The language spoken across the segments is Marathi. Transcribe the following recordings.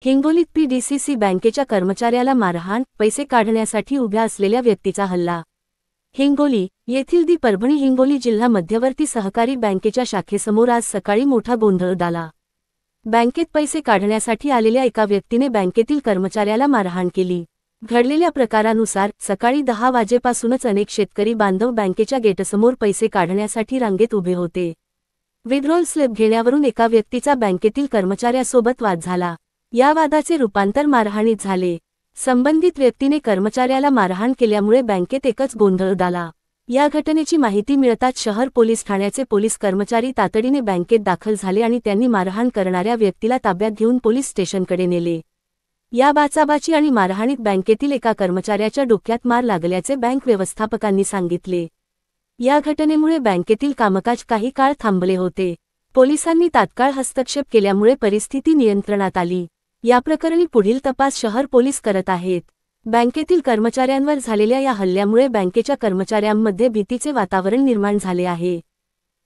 हिंगोलीत पीडीसीसी बँकेच्या कर्मचाऱ्याला मारहाण, पैसे काढण्यासाठी उभ्या असलेल्या व्यक्तीचा हल्ला। हिंगोली येथील परभणी हिंगोली जिल्हा मध्यवर्ती सहकारी बँकेच्या शाखेसमोर आज सकाळी मोठा गोंधळ उडाला। बँकेत पैसे काढण्यासाठी आलेल्या एका व्यक्तीने बँकेतील कर्मचाऱ्याला मारहाण केली। घडलेल्या प्रकारानुसार सकाळी 10 वाजेपासूनच अनेक शेतकरी बांधव बँकेच्या गेटसमोर पैसे काढण्यासाठी रांगेत उभे होते। विड्रॉल स्लिप घेण्यावरून एका व्यक्तीचा बँकेतील कर्मचाऱ्यासोबत वाद झाला। या वादाचे रूपांतर मारहाणीत झाले। संबंधित व्यक्तीने कर्मचाऱ्याला मारहाण केल्यामुळे बँकेत एकच गोंधळ उडाला। या घटनेची माहिती मिळताच शहर पोलीस ठाण्याचे पोलीस कर्मचारी तातडीने बँकेत दाखल झाले आणि त्यांनी मारहाण करणाऱ्या व्यक्तीला ताब्यात घेऊन पोलीस स्टेशनकडे नेले। या बाचाबाची आणि मारहाणीत बँकेतील एका कर्मचाऱ्याच्या डोक्यात मार लागल्याचे बँक व्यवस्थापकांनी सांगितले। या घटनेमुळे बँकेतील कामकाज काही काळ थांबले होते। पोलिसांनी तात्काळ हस्तक्षेप केल्यामुळे परिस्थिती नियंत्रणात आली। या प्रकरणी पुढील तपास शहर पोलीस करत आहेत। बँकेतील कर्मचाऱ्यांवर झालेल्या या हल्ल्यामुळे बँकेच्या कर्मचाऱ्यांमध्ये भीतीचे वातावरण निर्माण झाले आहे।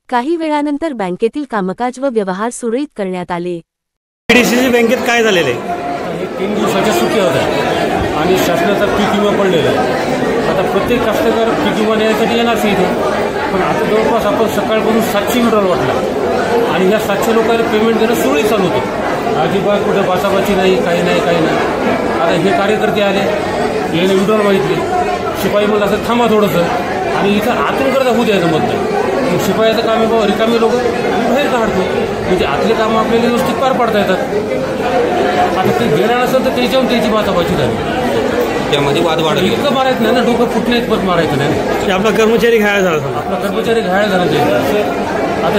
काही वेळानंतर बँकेतील कामकाज व व्यवहार सुरळीत करण्यात आले। पीडीसीसी बँकेत काय झालेले? 3 दिवसाच्या सुट्ट्या होत्या आणि शासनाचा पीक विमा पडलेला आहे। आता प्रत्येक कास्तकार पीक विमा देण्यासाठी येणार इथे, पण आता जवळपास आपण सकाळपासून 700 विड्रॉल वाटला आणि या 700 लोकांना पेमेंट देणं सुरळीत चालू होतं। अजिबात कुठे बाचाबाची नाही, काही नाही। आता हे कार्यकर्ते आले, याने विड्रॉल मागितले। शिपाई म्हणलं असं थांबा थोडंसं आणि इथं आतून करता होऊ द्यायचं मत नाही। शिपायाचं काम आहे बाबा, रिकामी लोक बाहेर काढतो, म्हणजे आतले कामं आपल्याला व्यवस्थित पार पाडता येतात। आता ते घेणार नसेल तर त्याच्याहून त्याची बाचाबाची झाली, त्यामध्ये वाद वाढला। इतकं मारायचं नाही ना, डोकं फुटण्यात पण मारायचं नाही। आपला कर्मचारी घायल झाला, आपला कर्मचारी घायल झाला ते। आता